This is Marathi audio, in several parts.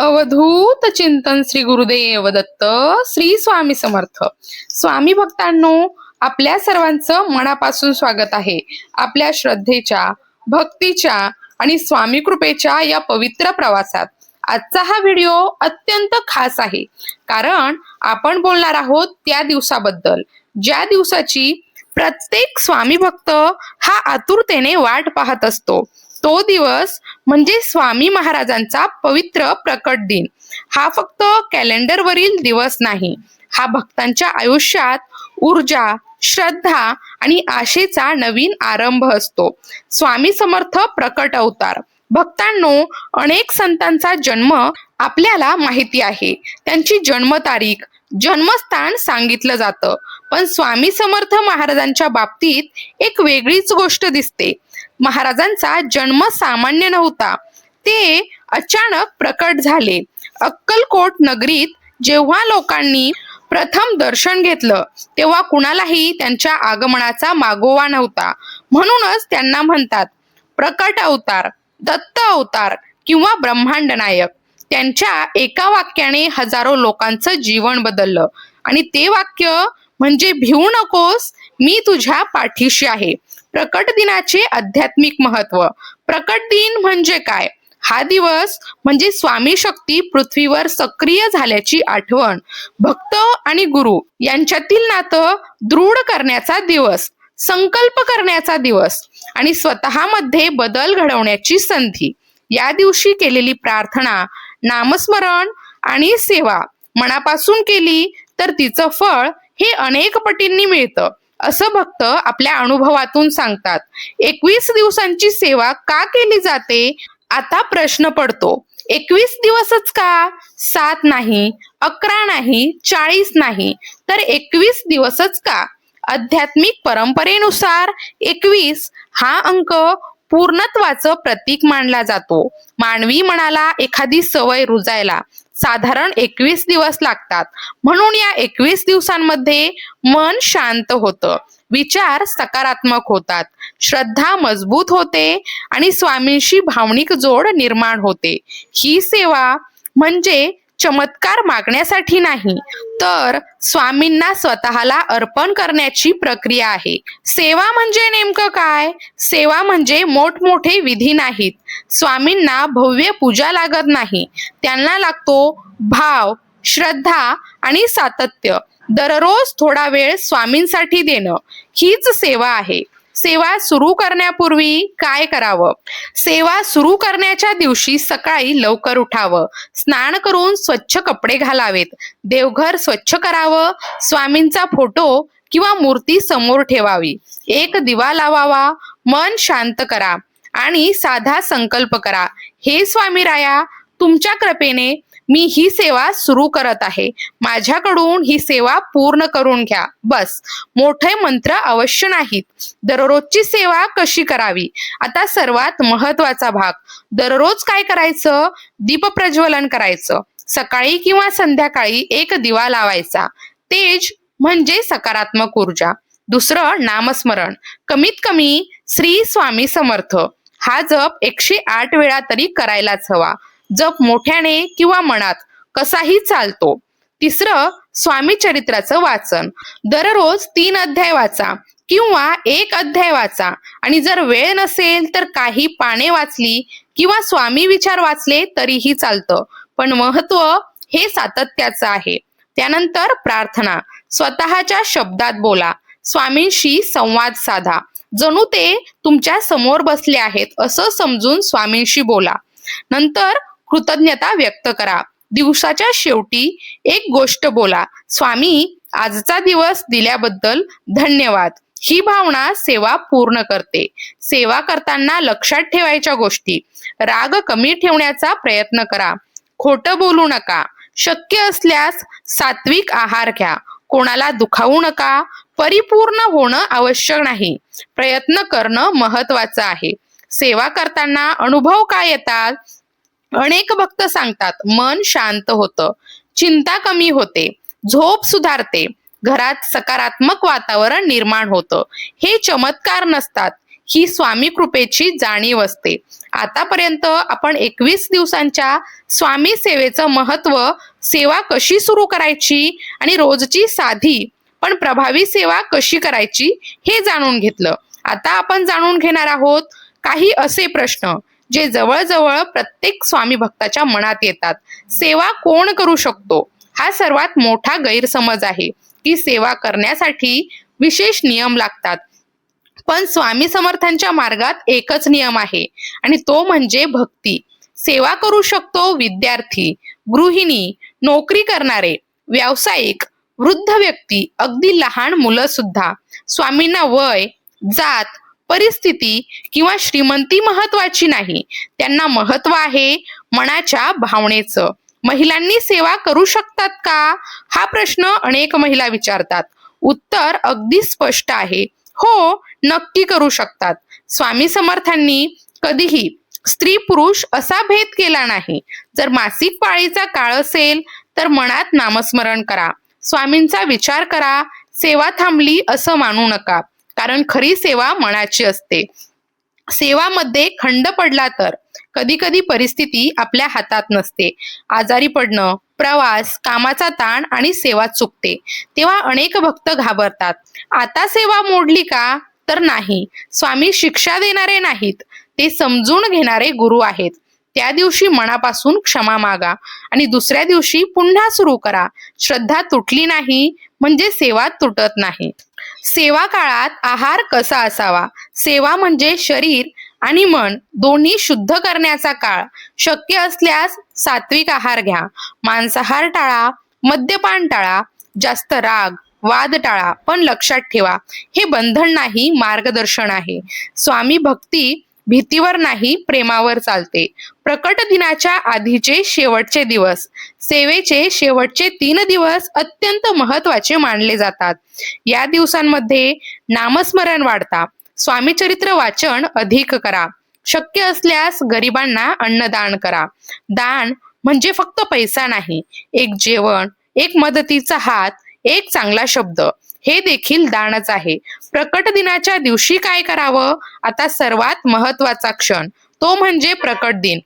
अवधूत चिंतन श्री गुरुदेव दत्त श्री स्वामी समर्थ. स्वामी भक्तांनो, आपल्या सर्वांचं मनापासून स्वागत आहे आपल्या श्रद्धेच्या, भक्तीच्या आणि स्वामी कृपेच्या या पवित्र प्रवासात. आजचा हा व्हिडिओ अत्यंत खास आहे, कारण आपण बोलणार आहोत त्या दिवसाबद्दल ज्या दिवसाची प्रत्येक स्वामी भक्त हा आतुरतेने वाट पाहत असतो. तो दिवस म्हणजे स्वामी महाराजांचा पवित्र प्रकट दिन. हा फक्त कॅलेंडरवरील दिवस नाही, हा भक्तांच्या आयुष्यात ऊर्जा, श्रद्धा आणि आशेचा नवीन आरंभ असतो. स्वामी समर्थ प्रकट अवतार. भक्तांनो, अनेक संतांचा जन्म आपल्याला माहिती आहे, त्यांची जन्मतारीख, जन्मस्थान सांगितलं जातं. पण स्वामी समर्थ महाराजांच्या बाबतीत एक वेगळीच गोष्ट दिसते. महाराजांचा जन्म सामान्य नव्हता, ते अचानक प्रकट झाले. अक्कलकोट नगरीत जेव्हा लोकांनी प्रथम दर्शन घेतलं, तेव्हा कुणालाही त्यांच्या आगमनाचा मागोवा नव्हता. म्हणूनच त्यांना म्हणतात प्रकट अवतार, दत्त अवतार किंवा ब्रह्मांड नायक. त्यांच्या एका वाक्याने हजारो लोकांचं जीवन बदललं, आणि ते वाक्य म्हणजे भिवू नकोस, मी तुझ्या पाठीशी आहे. प्रकट दिनाचे आध्यात्मिक महत्व. प्रकट दिन म्हणजे काय? हा दिवस म्हणजे स्वामी शक्ती पृथ्वीवर सक्रिय झाल्याची आठवण, भक्त आणि गुरु यांच्यातील नातं दृढ करण्याचा दिवस, संकल्प करण्याचा दिवस आणि स्वतःमध्ये बदल घडवण्याची संधी. या दिवशी केलेली प्रार्थना, नामस्मरण आणि सेवा मनापासून केली तर तिचं फळ हे अनेक पटींनी मिळतं, असं भक्त आपल्या अनुभवातून सांगतात. 21 दिवसांची सेवा का केली जाते? आता प्रश्न पडतो, 21 दिवसच का? 7 नाही, 11 नाही, 40 नाही, तर 21 दिवसच का? आध्यात्मिक परंपरेनुसार 21 हा अंक पूर्णत्वाचं प्रतीक मानला जातो. मानवी मनाला एखादी सवय रुजायला साधारण 21 दिवस लागतात. म्हणून या 21 दिवसांमध्ये मन शांत होतं, विचार सकारात्मक होतात, श्रद्धा मजबूत होते आणि स्वामींशी भावनिक जोड निर्माण होते. ही सेवा म्हणजे चमत्कार मागण्यासाठी नाही, तर स्वामींना स्वतःला अर्पण करण्याची प्रक्रिया आहे. सेवा म्हणजे नेमकं काय? सेवा म्हणजे मोठमोठे विधी नाहीत. स्वामींना भव्य पूजा लागत नाही, त्यांना लागतो भाव, श्रद्धा आणि सातत्य. दररोज थोडा वेळ स्वामींसाठी देणं हीच सेवा आहे. सेवा सुरू करण्यापूर्वी काय करावं? सेवा सुरू करण्याच्या दिवशी सकाळी लवकर उठावं, स्नान करून स्वच्छ कपडे घालावेत, देवघर स्वच्छ करावं, स्वामींचा फोटो किंवा मूर्ती समोर ठेवावी, एक दिवा लावावा, मन शांत करा आणि साधा संकल्प करा, हे स्वामीराया, तुमच्या कृपेने मी ही सेवा सुरू करत आहे, माझ्याकडून ही सेवा पूर्ण करून घ्या. बस. मोठे मंत्र अवश्य नाहीत. दररोजची सेवा कशी करावी? आता सर्वात महत्वाचा भाग. दररोज काय करायचं? दीप प्रज्वलन करायचं. सकाळी किंवा संध्याकाळी एक दिवा लावायचा. तेज म्हणजे सकारात्मक ऊर्जा. दुसरं, नामस्मरण. कमीत कमी श्री स्वामी समर्थ हा जप 108 वेळा तरी करायलाच हवा. जप मोठ्याने किंवा मनात कसाही चालतो. तिसरं, स्वामी चरित्राचं वाचन. दररोज 3 अध्याय वाचा किंवा 1 अध्याय वाचा, आणि जर वेळ नसेल तर काही पाने वाचली किंवा स्वामी विचार वाचले तरीही चालतं, पण महत्व हे सातत्याचं आहे. त्यानंतर प्रार्थना. स्वतःच्या शब्दात बोला, स्वामींशी संवाद साधा, जणू ते तुमच्या समोर बसले आहेत असं समजून स्वामींशी बोला. नंतर कृतज्ञता व्यक्त करा. दिवसाच्या शेवटी एक गोष्ट बोला, स्वामी, आजचा दिवस दिल्याबद्दल धन्यवाद. ही भावना सेवा पूर्ण करते. सेवा करताना लक्षात ठेवायच्या गोष्टी. राग कमी ठेवण्याचा प्रयत्न करा, खोटं बोलू नका, शक्य असल्यास सात्विक आहार घ्या, कोणाला दुखावू नका, परिपूर्ण होणं आवश्यक नाही, प्रयत्न करणं महत्वाचं आहे. सेवा करताना अनुभव काय येतात? अनेक भक्त सांगतात, मन शांत होतं, चिंता कमी होते, झोप सुधारते, घरात सकारात्मक वातावरण निर्माण होतं. हे चमत्कार नसतात, ही स्वामी कृपेची जाणीव असते. आतापर्यंत आपण 21 दिवसांच्या स्वामी सेवेचं महत्व, सेवा कशी सुरू करायची आणि रोजची साधी पण प्रभावी सेवा कशी करायची हे जाणून घेतलं. आता आपण जाणून घेणार आहोत काही असे प्रश्न जे जवळजवळ प्रत्येक स्वामी भक्ताच्या मनात येतात. सेवा कोण करू शकतो? हा सर्वात मोठा गैरसमज आहे की सेवा करण्यासाठी विशेष नियम लागतात. पण स्वामी समर्थांच्या मार्गात एकच नियम आहे आणि तो म्हणजे भक्ती. सेवा करू शकतो विद्यार्थी, गृहिणी, नोकरी करणारे, व्यावसायिक, वृद्ध व्यक्ती, अगदी लहान मुलं सुद्धा. स्वामींना वय, जात, परिस्थिती किंवा श्रीमंती महत्वाची नाही. त्यांना महत्व आहे मनाच्या भावनेचं. महिलांनी सेवा करू शकतात का? हा प्रश्न अनेक महिला विचारतात. उत्तर अगदी स्पष्ट आहे. हो, नक्की करू शकतात. स्वामी समर्थांनी कधीही स्त्री पुरुष असा भेद केला नाही. जर मासिक पाळीचा काळ असेल तर मनात नामस्मरण करा, स्वामींचा विचार करा. सेवा थांबली असं मानू नका, कारण खरी सेवा मनाची असते. सेवामध्ये खंड पडला तर कधी कधी परिस्थिती आपल्या हातात नसते. आजारी पडणं, प्रवास, कामाचा ताण आणि सेवा चुकते. तेव्हा अनेक भक्त घाबरतात. आता सेवा मोडली का? तर नाही. स्वामी शिक्षा देणारे नाहीत, ते समजून घेणारे गुरु आहेत. त्या दिवशी मनापासून क्षमा मागा आणि दुसऱ्या दिवशी पुन्हा सुरू करा. श्रद्धा तुटली नाही म्हणजे सेवा तुटत नाही. सेवा काळात आहार कसा असावा? सेवा म्हणजे शरीर आणि मन दोन्ही शुद्ध करण्याचा काळ. शक्य असल्यास सात्विक आहार घ्या, मांसाहार टाळा, मद्यपान टाळा, जास्त राग, वाद टाळा. पण लक्षात ठेवा, हे बंधन नाही, मार्गदर्शन आहे. स्वामी भक्ती भीतीवर नाही, प्रेमावर चालते. प्रकट दिनाच्या आधीचे शेवटचे दिवस, सेवेचे शेवटचे 3 दिवस अत्यंत महत्वाचे मानले जातात. या दिवसांमध्ये नामस्मरण वाढता, स्वामी चरित्र वाचन अधिक करा. शक्य असल्यास गरिबांना अन्नदान करा. दान म्हणजे फक्त पैसा नाही, एक जेवण, एक मदतीचा हात, एक चांगला शब्द, हे देखील दानच आहे. प्रकट दिनाच्या दिवशी काय करावं? आता सर्वात महत्वाचा क्षण, तो म्हणजे प्रकट दिन.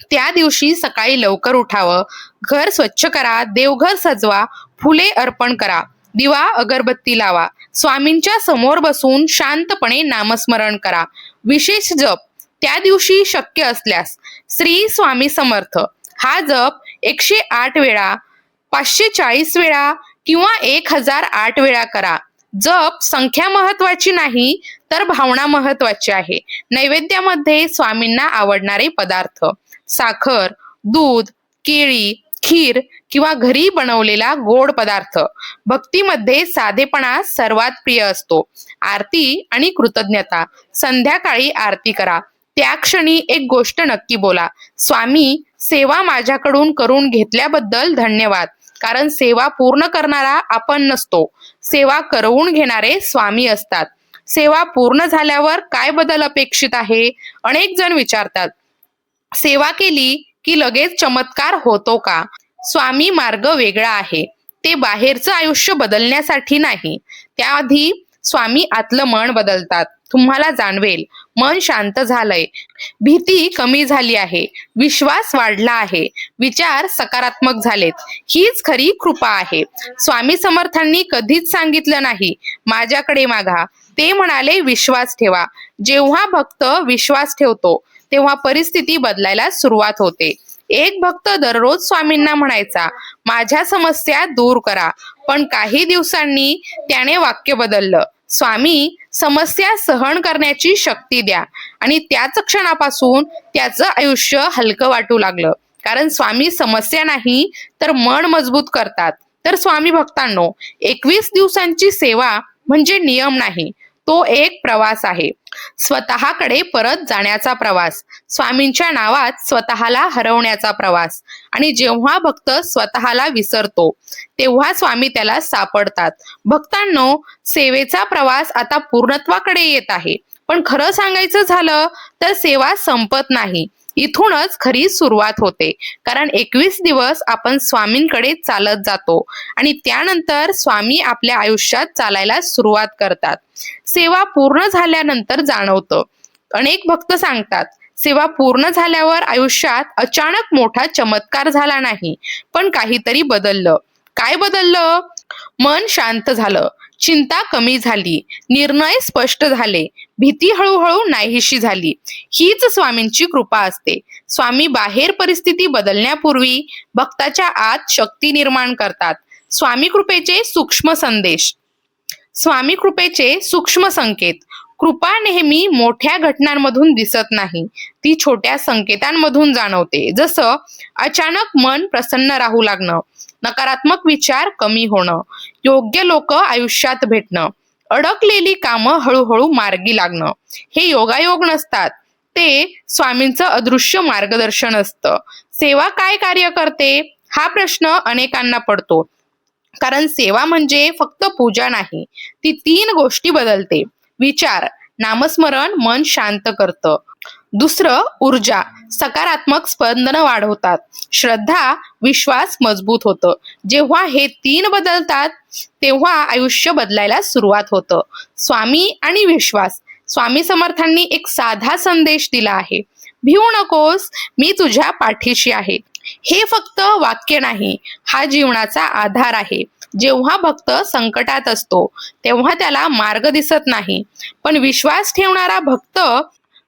त्या दिवशी सकाळी लवकर उठावं, घर स्वच्छ करा, देवघर सजवा, फुले अर्पण करा, दिवा अगरबत्ती लावा, स्वामींच्या समोर बसून शांतपणे नामस्मरण करा. विशेष जप त्या दिवशी शक्य असल्यास श्री स्वामी समर्थ हा जप 108 वेळा, 540 वेळा किंवा 1008 वेळा करा. जप संख्या महत्वाची नाही, तर भावना महत्वाची आहे. नैवेद्यामध्ये स्वामींना आवडणारे पदार्थ, साखर, दूध, केळी, खीर किंवा घरी बनवलेला गोड पदार्थ. भक्तीमध्ये साधेपणा सर्वात प्रिय असतो. आरती आणि कृतज्ञता. संध्याकाळी आरती करा, त्या क्षणी एक गोष्ट नक्की बोला, स्वामी, सेवा माझ्याकडून करून घेतल्याबद्दल धन्यवाद. कारण सेवा पूर्ण करणारा आपण नसतो, सेवा करवून घेणारे स्वामी असतात. सेवा पूर्ण झाल्यावर काय बदल अपेक्षित आहे? अनेक जण विचारतात. सेवा केली की लगेच चमत्कार होतो का? स्वामी मार्ग वेगळा आहे. ते बाहेरचं आयुष्य बदलण्यासाठी नाही, त्याआधी स्वामी आतलं मन बदलतात. तुम्हाला जाणवेल, मन शांत झालंय, भीती कमी झाली आहे, विश्वास वाढला आहे, विचार सकारात्मक झालेत. हीच खरी कृपा आहे. स्वामी समर्थांनी कधीच सांगितलं नाही माझ्याकडे मागा. ते म्हणाले विश्वास ठेवा. जेव्हा भक्त विश्वास ठेवतो तेव्हा परिस्थिती बदलायला सुरुवात होते. एक भक्त दररोज स्वामींना म्हणायचा, माझ्या समस्या दूर करा. पण काही दिवसांनी त्याने वाक्य बदललं, स्वामी, समस्या सहन करण्याची शक्ती द्या. आणि त्याच क्षणापासून त्याचं आयुष्य हलकं वाटू लागलं. कारण स्वामी समस्या नाही तर मन मजबूत करतात. तर स्वामी भक्तांनो, 21 दिवसांची सेवा म्हणजे नियम नाही, तो एक प्रवास आहे. स्वतःकडे परत जाण्याचा प्रवास, स्वामींच्या नावात स्वतःला हरवण्याचा प्रवास. आणि जेव्हा भक्त स्वतःला विसरतो तेव्हा स्वामी त्याला सापडतात. भक्तांनो, सेवेचा प्रवास आता पूर्णत्वाकडे येत आहे. पण खरं सांगायचं झालं तर सेवा संपत नाही, इथूनच खरी सुरुवात होते, कारण 21 दिवस आपण स्वामींकडे चालत जातो आणि त्यानंतर स्वामी आपल्या आयुष्यात चालायला सुरुवात करतात. सेवा पूर्ण झाल्यानंतर जाणवतं. अनेक भक्त सांगतात, सेवा पूर्ण झाल्यावर आयुष्यात अचानक मोठा चमत्कार झाला नाही, पण काहीतरी बदललं. काय बदललं? मन शांत झालं, चिंता कमी झाली, निर्णय स्पष्ट झाले, भीती हळूहळू नाहीशी झाली. हीच स्वामींची कृपा असते. स्वामी बाहेर परिस्थिती बदलण्यापूर्वी भक्ताच्या आत शक्ती निर्माण करतात. स्वामी कृपेचे सूक्ष्म संदेश. स्वामी कृपेचे सूक्ष्म संकेत. कृपा नेहमी मोठ्या घटनांमधून दिसत नाही, ती छोट्या संकेतांमधून जाणवते. जसं अचानक मन प्रसन्न राहू लागणं, नकारात्मक विचार कमी होणं, योग्य लोक आयुष्यात भेटणं, अडकलेली कामं हळूहळू मार्गी लागणं. हे योगायोग नसतात, ते स्वामींचं अदृश्य मार्गदर्शन असतं. सेवा काय कार्य करते हा प्रश्न अनेकांना पडतो, कारण सेवा म्हणजे फक्त पूजा नाही, ती 3 गोष्टी बदलते. विचार, नामस्मरण मन शांत करतं. दुसरं, ऊर्जा, सकारात्मक स्पंदन वाढवतात. श्रद्धा, विश्वास मजबूत होतं. जेव्हा हे 3 बदलतात तेव्हा आयुष्य बदलायला सुरुवात होतं. स्वामी आणि विश्वास. स्वामी समर्थांनी एक साधा संदेश दिला आहे, भिवू नकोस, मी तुझ्या पाठीशी आहे. हे फक्त वाक्य नाही, हा जीवनाचा आधार आहे. जेव्हा भक्त संकटात असतो तेव्हा त्याला मार्ग दिसत नाही, पण विश्वास ठेवणारा भक्त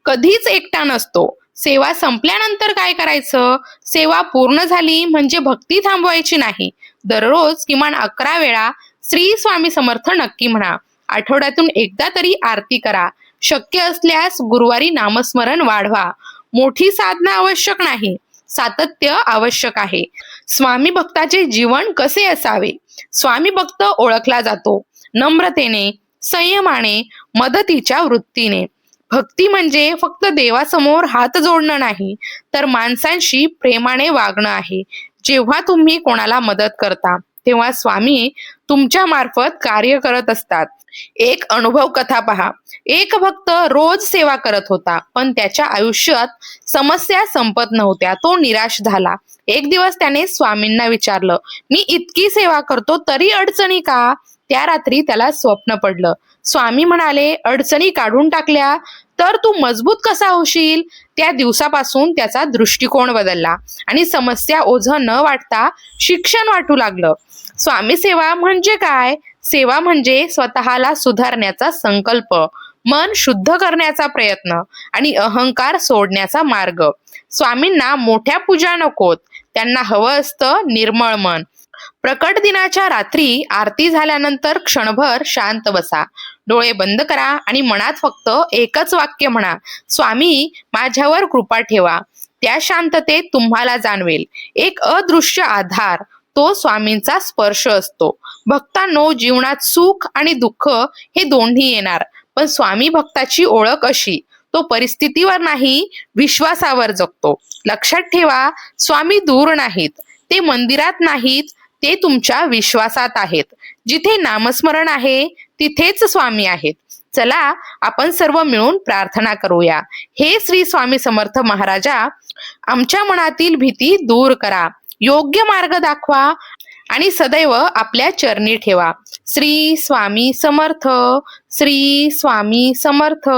कधीच एकटा नसतो. सेवा संपल्यानंतर काय करायचं? सेवा पूर्ण झाली म्हणजे भक्ती थांबवायची नाही. दररोज किमान 11 वेळा श्री स्वामी समर्थ नक्की म्हणा. आठवड्यातून एकदा तरी आरती करा. शक्य असल्यास गुरुवारी नामस्मरण वाढवा. मोठी साधना आवश्यक नाही, सातत्य आवश्यक आहे. स्वामी भक्ताचे जीवन कसे असावे? स्वामी भक्त ओळखला जातो नम्रतेने, संयमाने, मदतीच्या वृत्तीने. भक्ती म्हणजे फक्त देवासमोर हात जोडणं नाही, तर माणसांशी प्रेमाने वागणं आहे. जेव्हा तुम्ही कोणाला मदत करता तेव्हा स्वामी तुमच्या मार्फत कार्य करत असतात. एक अनुभव कथा पहा. एक भक्त रोज सेवा करत होता, पण त्याच्या आयुष्यात समस्या संपत नव्हत्या. तो निराश झाला. एक दिवस त्याने स्वामींना विचारलं, मी इतकी सेवा करतो तरी अडचणी का? त्या रात्री त्याला स्वप्न पडलं. स्वामी म्हणाले, अडचणी काढून टाकल्या तर तू मजबूत कसा होशील? त्या दिवसापासून त्याचा दृष्टिकोन बदलला आणि समस्या ओझं न वाटता शिक्षण वाटू लागलं. स्वामी सेवा म्हणजे काय? सेवा म्हणजे स्वतःला सुधारण्याचा संकल्प, मन शुद्ध करण्याचा प्रयत्न आणि अहंकार सोडण्याचा मार्ग. स्वामींना मोठ्या पूजा नकोत, त्यांना हवं असतं निर्मळ मन. प्रकट दिनाच्या रात्री आरती झाल्यानंतर क्षणभर शांत बसा. डोळे बंद करा आणि मनात फक्त एकच वाक्य म्हणा, स्वामी माझ्यावर कृपा ठेवा. त्या शांततेत तुम्हाला जाणवेल एक अदृश्य आधार, तो स्वामींचा स्पर्श असतो. भक्तांनो, जीवनात सुख आणि दुःख हे दोन्ही येणार, पण स्वामी भक्ताची ओळख अशी, तो परिस्थितीवर नाही विश्वासावर जगतो. लक्षात ठेवा, स्वामी दूर नाहीत, ते मंदिरात नाहीत, ते तुमच्या विश्वासात आहेत. जिथे नामस्मरण आहे तिथेच स्वामी आहेत. चला आपण सर्व मिळून प्रार्थना करूया. हे श्री स्वामी समर्थ महाराजा, आमच्या मनातील भीती दूर करा, योग्य मार्ग दाखवा आणि सदैव आपल्या चरणी ठेवा. श्री स्वामी समर्थ, श्री स्वामी समर्थ,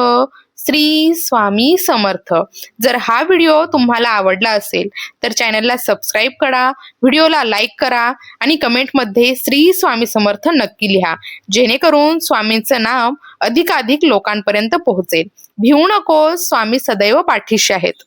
श्री स्वामी समर्थ. जर हा व्हिडिओ तुम्हाला आवडला असेल तर चॅनलला सबस्क्राईब करा, व्हिडिओला लाईक करा आणि कमेंटमध्ये श्री स्वामी समर्थ नक्की लिहा, जेणेकरून स्वामींचं नाव अधिकाधिक लोकांपर्यंत पोहोचेल. भिवू नको, स्वामी सदैव पाठीशी आहेत.